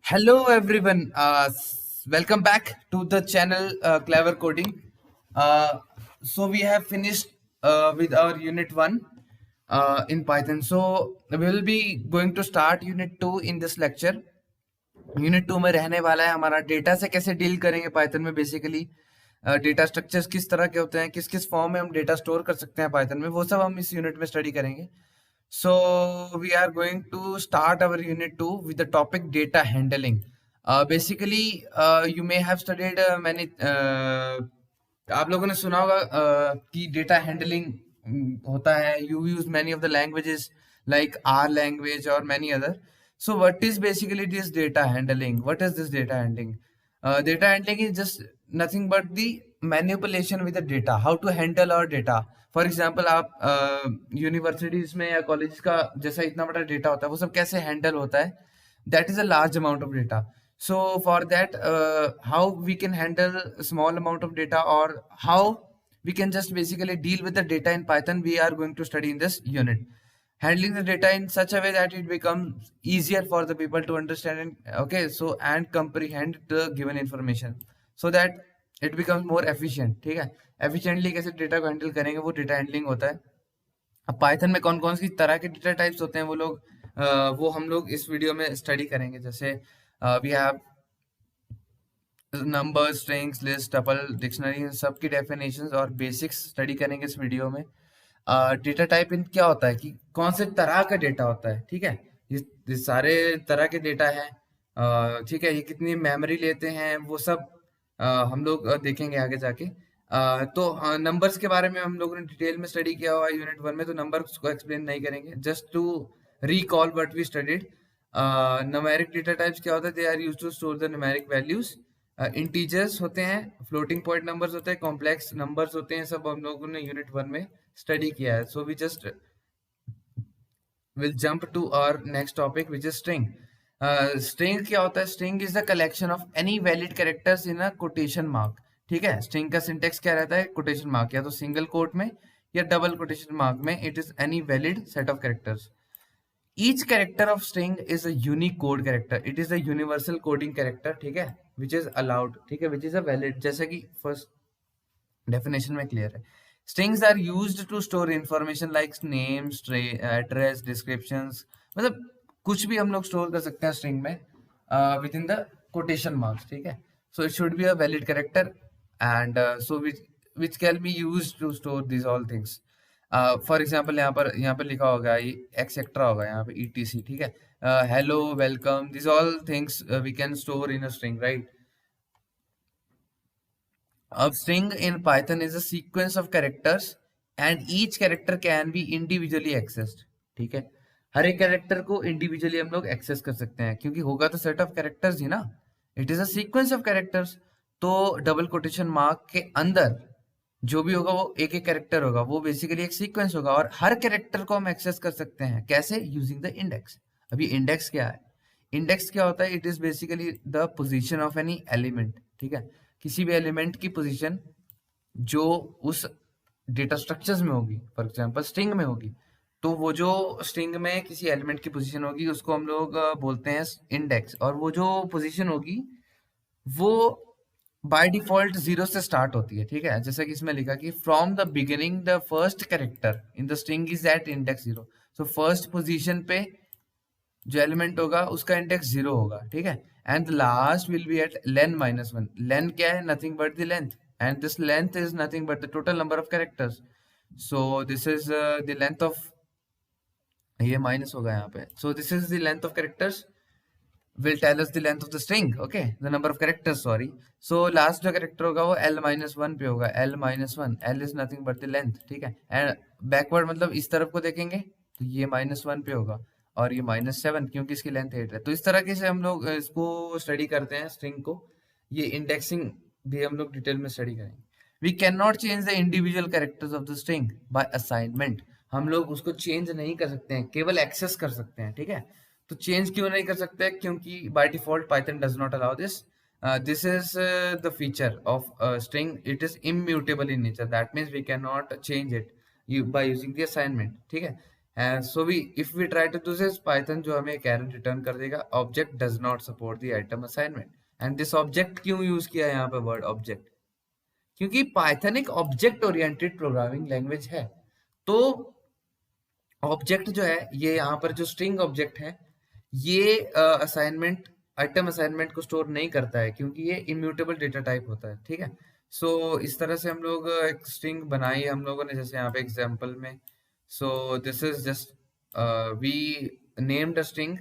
Hello everyone. Welcome back to the channel Clever Coding. So we have finished with our unit 1 in Python. So we will be going to start unit 2 in this lecture. Unit 2 में रहने वाला है हमारा data से कैसे deal करेंगे Python में। Basically data structures किस तरह के होते हैं, किस किस फॉर्म में हम डेटा स्टोर कर सकते हैं पाइथन में, वो सब हम इस यूनिट में स्टडी करेंगे। So we are going to start our unit 2 with the topic data handling. Basically, you may have studied many. आप लोगों ने सुना होगा कि डेटा हैंडलिंग होता है. You use many of the languages like R language or many other. So what is basically this data handling? What is this data handling? Data handling is just nothing but the manipulation with the data. How to handle our data. For example आप universities में या college का जैसा इतना बड़ा data होता है वो सब कैसे हैंडल होता है. That is a large amount of data. So for that how we can handle small amount of data और how we can just basically deal with the data in Python we are going to study in this unit. Handling the data in such a way that it becomes easier for the people to understand and comprehend the given information so that it becomes more efficient. ठीक है, efficiently कैसे data को handle करेंगे वो data handling होता है. अब Python में कौन कौन सी तरह के डेटा टाइप्स होते हैं वो हम लोग इस वीडियो में स्टडी करेंगे. जैसे we have number, strings, list, tuple, dictionary, सबकी डेफिनेशंस और बेसिक्स स्टडी करेंगे इस वीडियो में. डेटा टाइप इन क्या होता है कि कौन से तरह का डेटा होता है. ठीक है, ये सारे तरह के डेटा है. ठीक है, ये कितनी मेमोरी लेते हैं वो सब हम लोग देखेंगे आगे जाके. तो नंबर्स के बारे में हम लोगों ने डिटेल में स्टडी किया हुआ है यूनिट 1 में, तो नंबर्स को एक्सप्लेन नहीं करेंगे. Just to recall what we studied. Numeric data types क्या होता है? They are used to store the numeric values. Integers होते हैं, फ्लोटिंग पॉइंट नंबर्स होते हैं, कॉम्प्लेक्स नंबर्स होते हैं. सब हम लोगों ने यूनिट 1 में स्टडी किया है. So we just will jump to our next topic which is string. String क्या होता है? String is the collection of any valid characters in a quotation mark. ठीक है, स्ट्रिंग का सिंटेक्स क्या रहता है? कोटेशन मार्क, या तो सिंगल कोट में या डबल कोटेशन मार्क में. It is any valid set of characters. Each character of string is a unique code character. It is a universal coding character. ठीक है, विच इज अलाउड. ठीक है, which is a valid, जैसा कि first definition में clear है. Strings are used to store information like names, address, descriptions. मतलब कुछ भी हम लोग स्टोर कर सकते हैं स्ट्रिंग में within the quotation marks. ठीक है, so it should be a valid character and so which can be used to store this all things. For example यहाँ पर लिखा होगा, ये एक्सेट्रा होगा यहाँ पे etc. ठीक है, hello, welcome, this all things we can store in a string, right. A string in Python is a sequence of characters and each character can be individually accessed. ठीक है, हर एक कैरेक्टर को individually हम लोग access कर सकते हैं क्योंकि होगा तो सेट ऑफ कैरेक्टर्स ही ना. It is a sequence of characters. तो डबल कोटेशन मार्क के अंदर जो भी होगा वो एक एक कैरेक्टर होगा, वो बेसिकली एक सीक्वेंस होगा और हर कैरेक्टर को हम एक्सेस कर सकते हैं. कैसे? Using the index. अभी इंडेक्स क्या है? इंडेक्स क्या होता है? It is basically the position of any element. ठीक है, किसी भी एलिमेंट की पोजीशन जो उस डेटा स्ट्रक्चर्स में होगी, फॉर एग्जांपल स्ट्रिंग में होगी, तो वो जो स्ट्रिंग में किसी एलिमेंट की पोजीशन होगी उसको हम लोग बोलते हैं इंडेक्स. और वो जो पोजीशन होगी वो बाय डिफॉल्ट 0 से स्टार्ट होती है. ठीक है, जैसे कि इसमें लिखा कि from the beginning the first character in the string is at index 0. So first position पे जो एलिमेंट होगा उसका इंडेक्स 0 होगा. ठीक है, and last will be at len -1. len क्या है? Nothing but the length, and this length is nothing but the total number of characters. So this is the length of, ये माइनस होगा यहाँ पे. So this is the length of characters will tell us the length of the string. Okay, the number of characters, sorry. So last जो character होगा वो l-1 पे होगा. l-1, l is nothing but the length. ठीक है, and backward मतलब इस तरफ को देखेंगे तो ये -1 पे होगा और ये -7 क्योंकि इसकी लेंथ 8 है. तो इस तरह से हम लोग इसको स्टडी करते हैं स्ट्रिंग को. ये इंडेक्सिंग भी हम लोग डिटेल में स्टडी करेंगे. We can not change the individual characters of the string by assignment. हम लोग उसको चेंज नहीं कर सकते हैं, केवल एक्सेस कर सकते हैं. ठीक है, तो चेंज क्यों नहीं कर सकते? क्योंकि by default Python does not allow this. This is the feature of string. It is immutable in nature. That means we can not change it by using the assignment. ठीक है, so we if we try to do this, Python जो हमें एक error return कर देगा, object does not support the item assignment. And this object क्यों use किया है यहाँ पे वर्ड ऑब्जेक्ट? क्योंकि पाइथन एक ऑब्जेक्ट ओरिएंटेड प्रोग्रामिंग लैंग्वेज है। तो ऑब्जेक्ट जो है, ये यहाँ पर जो स्ट्रिंग ऑब्जेक्ट है, ये असाइनमेंट आइटम असाइनमेंट को स्टोर नहीं करता है, क्योंकि ये इम्यूटेबल डेटा टाइप होता है। ठीक है, सो इस तरह से हम लोग एक स्ट्रिंग बनाई है हम लोगों ने, जैसे यहाँ पे एग्जांपल में। So this is just we named a string.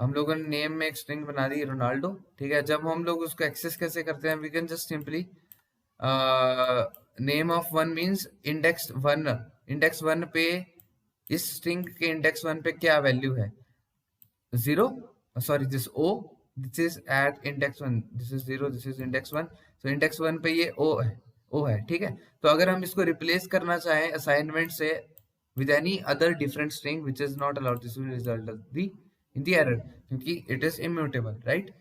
हम लोगों ने नेम में एक स्ट्रिंग बना दी रोनाल्डो। ठीक है, जब हम लोग उसको एक्सेस कैसे करते हैं, we can just simply name of one means index one. Index one पे, इस स्ट्रिंग के इंडेक्स वन पे क्या वैल्यू है? 0, sorry this O, this is at index one, this is 0, this is index one. तो इंडेक्स वन पे ये ओ है, ओ है। ठीक है, तो अगर हम इसको रिप्लेस करना चाहें असाइनमेंट से with any other different string which is not allowed, this will result in the error, क्योंकि इट इज इम्यूटेबल, राइट?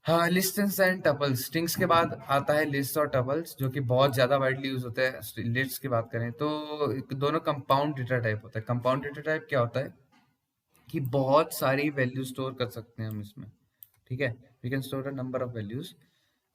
हाँ, लिस्ट्स एंड टपल्स। स्ट्रिंग्स के बाद आता है लिस्ट और टपल्स, जो कि बहुत ज्यादा वाइडली यूज होते हैं। लिस्ट की बात करें तो दोनों कंपाउंड डेटा टाइप होता है। कंपाउंड डेटा टाइप क्या होता है कि बहुत सारी वैल्यू स्टोर कर सकते हैं हम इसमें। ठीक है, we can store a number of values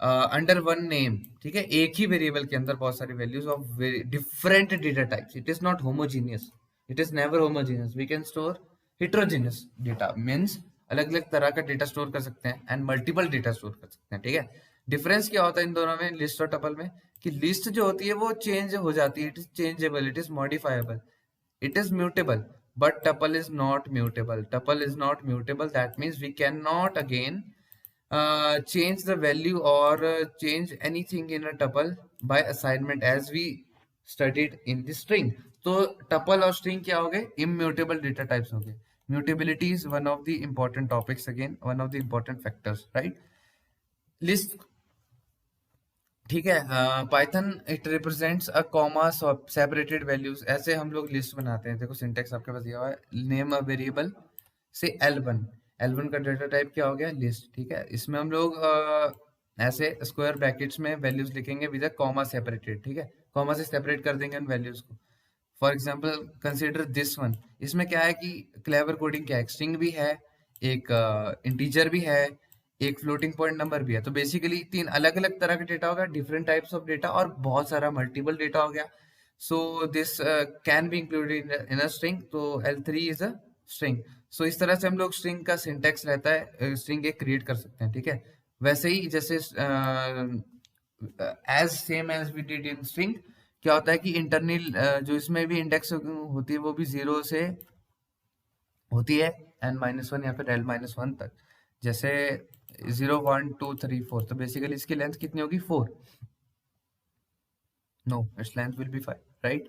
under one name. ठीक है, एक ही वेरिएबल के अंदर बहुत सारी values of different data types. It is not homogeneous, it is never homogeneous. We can store heterogeneous data, means अलग अलग तरह का डेटा स्टोर कर सकते हैं, एंड मल्टीपल डेटा स्टोर कर सकते हैं। ठीक है, डिफरेंस क्या होता है इन दोनों में, लिस्ट और टपल में? कि लिस्ट जो होती है वो चेंज हो जाती है, it is changeable, it is modifiable, it is mutable, but tuple is not mutable. Tuple is not mutable, that means we cannot again change the value or change anything in a tuple by assignment, as we studied in the string. तो tuple और string क्या हो गए? Immutable data types हो गए। Mutability is one of the important topics, again one of the important factors, right? List, ठीक है, Python it represents a comma separated values. ऐसे हम लोग लिस्ट बनाते हैं। देखो सिंटेक्स आपके पास दिया हुआ है, नेम अ वेरिएबल से L1। L1 का डेटा टाइप क्या हो गया? लिस्ट। ठीक है, इसमें हम लोग ऐसे स्क्वायर ब्रैकेट्स में वैल्यूज लिखेंगे विद अ कॉमा सेपरेटेड। ठीक है, कॉमा से सेपरेट कर देंगे उन वैल्यूज को। For example consider this one. इसमें क्या है कि क्लेवर कोडिंग क्या है, स्ट्रिंग भी है, एक इंटीजर भी है, एक फ्लोटिंग पॉइंट नंबर भी है। तो बेसिकली तीन अलग अलग तरह का डेटा हो गया, डिफरेंट टाइप्स ऑफ डेटा, और बहुत सारा मल्टीपल डेटा हो गया। So this can be included in a string. तो L3 इज अ स्ट्रिंग। सो इस तरह से हम लोग स्ट्रिंग का सिंटेक्स रहता है, स्ट्रिंग एक क्रिएट कर सकते हैं। ठीक है, वैसे ही जैसे as same as we did in string, क्या होता है कि इंटरनल जो इसमें भी इंडेक्स होती है वो भी 0 से होती है n-1 या फिर l-1 तक। जैसे 0 1 2 3 4, तो बेसिकली इसकी लेंथ कितनी होगी? 4। No, it's length will be 5, right?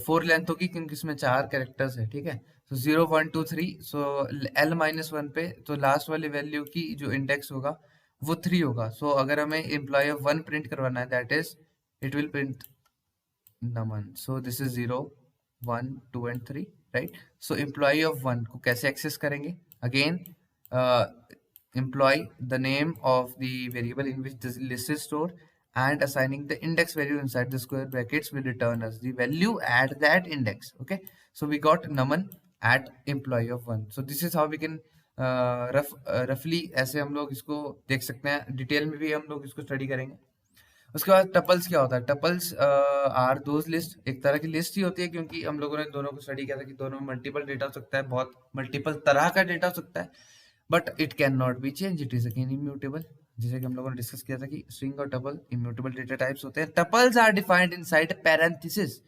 4 length होगी क्योंकि इसमें 4 कैरेक्टर्स है। ठीक है, तो 0 1 2 3, सो l-1 पे तो लास्ट वाली वैल्यू की जो इंडेक्स होगा वो 3 होगा। सो अगर हमें एम्प्लॉय ऑफ 1 प्रिंट करवाना है, that is it will print Naman. So this is 0 1 2 and 3, right? So employ of 1 को कैसे एक्सेस करेंगे? Again employ the name of the variable in which this list is stored, and assigning the index value inside the square brackets will return us the value at that index. Okay, so we got numan at employee of 1. So this is how we can roughly ऐसे हम लोग इसको देख सकते हैं। Detail में भी हम लोग इसको स्टडी करेंगे। उसके बाद टपल्स क्या होता है? टपल्स आर दोज लिस्ट, एक तरह की लिस्ट ही होती है, क्योंकि हम लोगों ने दोनों को स्टडी किया था कि दोनों में मल्टीपल डेटा हो सकता है, बहुत मल्टीपल तरह का डेटा हो सकता है, but it can not B change, it is again immutable. जैसे कि हम लोगों ने डिस्कस किया था कि स्ट्रिंग और टपल इम्यूटेबल डेटा टाइप्स होते हैं। Tuples are defined inside parenthesis,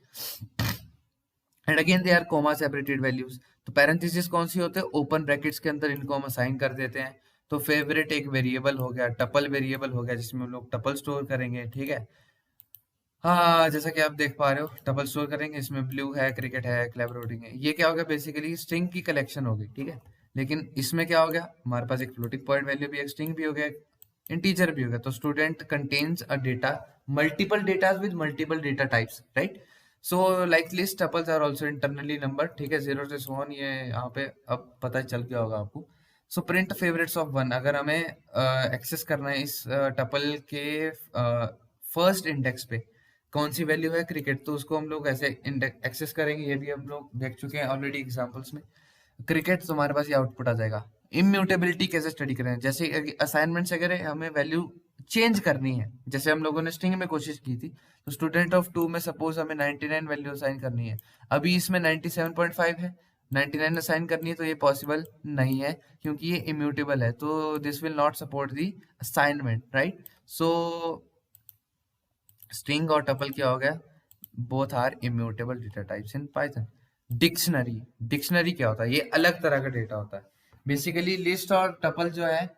and again they are comma separated values. तो पैरेंथेसिस कौन सी होते हैं? ओपन ब्रैकेट्स के अंदर इनको हम असाइन कर देते हैं। तो फेवरेट एक वेरिएबल हो गया, टपल वेरिएबल हो गया, जिसमें हम लोग टपल स्टोर करेंगे। ठीक है, हाँ, जैसा कि आप देख पा रहे हो, टपल स्टोर करेंगे, इसमें ब्लू है, क्रिकेट है, क्लैबरोटिंग है। ये क्या हो गया? बेसिकली स्ट्रिंग की कलेक्शन हो गई। ठीक है, लेकिन इसमें क्या हो गया? हमारे पास एक फ्लोटिंग पॉइंट वैल्यू भी है, स्ट्रिंग भी हो गया, इंटीजर भी हो गया। तो student contains a data, multiple data with multiple data types, right? So like list tuples are also internally number. ठीक है, 0 से 1, ये यहाँ पे अब पता चल गया होगा आपको। सो प्रिंट फेवरेट्स ऑफ 1, अगर हमें एक्सेस करना है इस टपल के फर्स्ट इंडेक्स पे, कौन सी वैल्यू है क्रिकेट, तो उसको हम लोग ऐसे एक्सेस करेंगे, ये भी हम लोग देख चुके हैं ऑलरेडी एग्जांपल्स में। क्रिकेट तो हमारे पास ये आउटपुट आ जाएगा। इम्यूटेबिलिटी कैसे स्टडी करें, जैसे असाइनमेंट से अगर हमें वैल्यू चेंज करनी है, जैसे हम लोगों ने स्ट्रिंग में कोशिश की थी, तो स्टूडेंट ऑफ 2 में सपोज हमें 99 वैल्यू असाइन करनी है, अभी इसमें 97.5 है, 99 असाइन करनी है, तो ये पॉसिबल नहीं है क्योंकि ये इम्यूटेबल है, तो this will not support the assignment, right. So string और टपल क्या हो गया, both are immutable data types in Python. Dictionary, dictionary क्या होता है, ये अलग तरह का डेटा होता है। बेसिकली लिस्ट और टपल जो है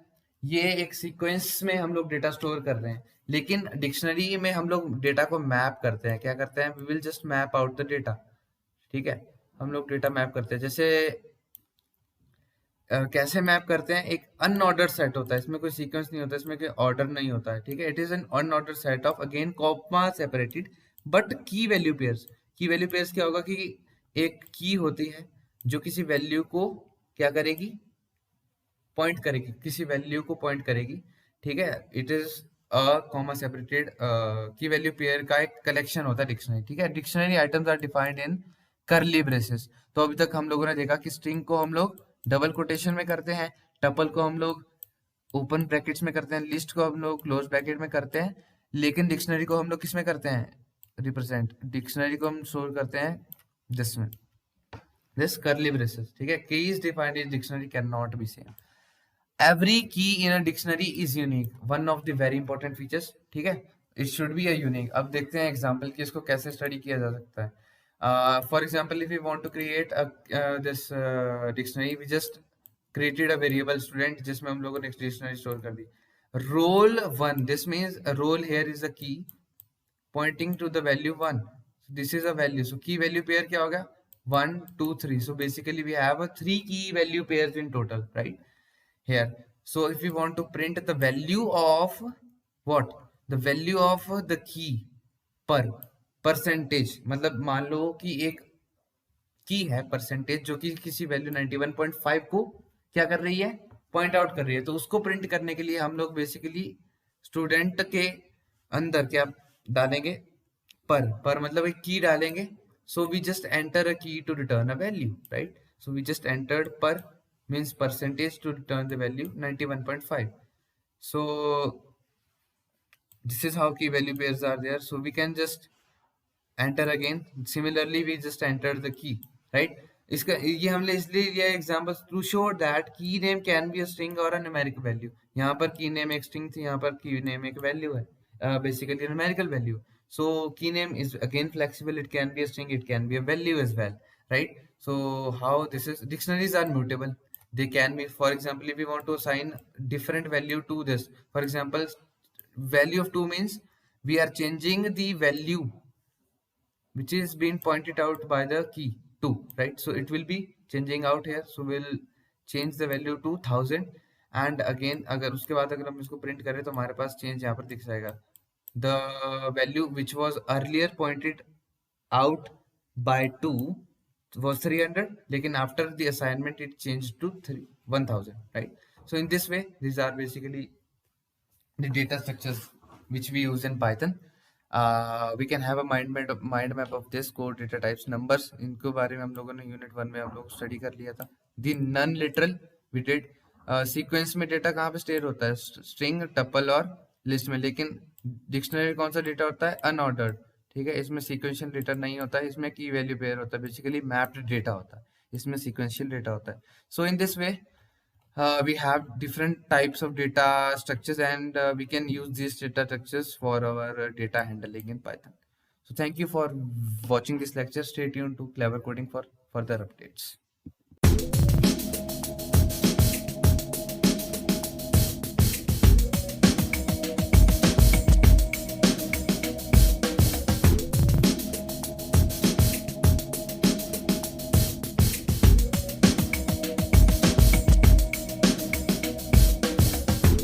ये एक सीक्वेंस में हम लोग डेटा स्टोर कर रहे हैं, लेकिन डिक्शनरी में हम लोग डेटा को मैप करते हैं। क्या करते हैं, we will just map out the data, ठीक है, हम लोग डेटा मैप करते हैं। जैसे कैसे मैप करते हैं, एक अनऑर्डर सेट होता है, इसमें कोई सीक्वेंस नहीं होता, इसमें कोई ऑर्डर नहीं होता है, ठीक है, it is an unordered set of again comma separated but की वैल्यू पेयर्स। की वैल्यू पेयर्स क्या होगा कि एक की होती है जो किसी वैल्यू को क्या करेगी, पॉइंट करेगी, किसी वैल्यू को पॉइंट करेगी, ठीक है, it is a comma separated की वैल्यू पेयर का एक कलेक्शन होता है डिक्शनरी, ठीक है। Dictionary items are defined in curly braces. तो अभी तक हम लोगों ने देखा कि स्ट्रिंग को हम लोग डबल कोटेशन में करते हैं, टपल को हम लोग ओपन ब्रैकेट्स में करते हैं, लिस्ट को हम लोग क्लोज ब्रैकेट में करते हैं, लेकिन डिक्शनरी को हम लोग किस में करते हैं, रिप्रेजेंट, डिक्शनरी को हम स्टोर करते हैं दिस में, दिस करली ब्रेसेस, ठीक है। Key is defined in dictionary can not be same. Every key in a dictionary is unique, one of the very important features, ठीक है, it should be a unique. अब देखते हैं एग्जांपल कि इसको कैसे स्टडी किया जा सकता है। For example if you want to create this dictionary, we just created a variable student जिसमें हम लोगों ने डिक्शनरी स्टोर कर दी। Roll 1, this means roll here is a key pointing to the value 1, this is a value, so key value pair क्या होगा, 1 2 3, so basically we have a 3 key value pairs in total, right here. So if we want to print the value of what, the value of the key per percentage, मतलब मान लो कि एक की है percentage जो कि किसी वैल्यू 91.5 को क्या कर रही है, पॉइंट आउट कर रही है, तो उसको प्रिंट करने के लिए हम लोग बेसिकली स्टूडेंट के अंदर क्या डालेंगे, पर मतलब एक की डालेंगे, so we just enter a key to return a value, right. So we just entered पर means percentage to return the value 91.5. So this is how key value pairs are there, so we can just enter again, similarly we just enter the key, right। इसका ये हमने इसलिए लिया example to show that की name can be a string और अ numeric value. यहाँ पर की नेम एक स्ट्रिंग थी, यहाँ पर की नेम एक वैल्यू है, basically numerical value. So key name is again flexible, it can be a string, it can be a value as well, right. So how this is, dictionaries are mutable, they can be, for example if we want to assign different value to this, for example value of 2 means we are changing the value which is being pointed out by the key 2, right, so it will be changing out here, so we'll change the value to 1000 and again अगर उसके बाद अगर हम इसको print करें तो हमारे पास change यहाँ पर दिख जाएगा, the value which was earlier pointed out by 2 was 300, लेकिन after the assignment it changed to 1000, right। So in this way these are basically the data structures which we use in Python. We can have a mind map of this core data types, numbers इनको बारे में हम लोगों ने unit 1 में हम लोग study कर लिया था। The non literal we did, sequence में डेटा कहाँ पे स्टोर होता है, स्ट्रिंग, टपल और लिस्ट में, लेकिन डिक्शनरी कौन सा डेटा होता है, अनऑर्डर्ड, ठीक है, इसमें सीक्वेंशियल डेटा नहीं होता है, इसमें की वैल्यू पेयर होता है, बेसिकली मैप्ड डेटा होता है, इसमें सीक्वेंशियल डेटा होता है। So in this way we have different types of data structures and we can use these data structures for our data handling in Python. So thank you for watching this lecture. Stay tuned to Clever Coding for further updates.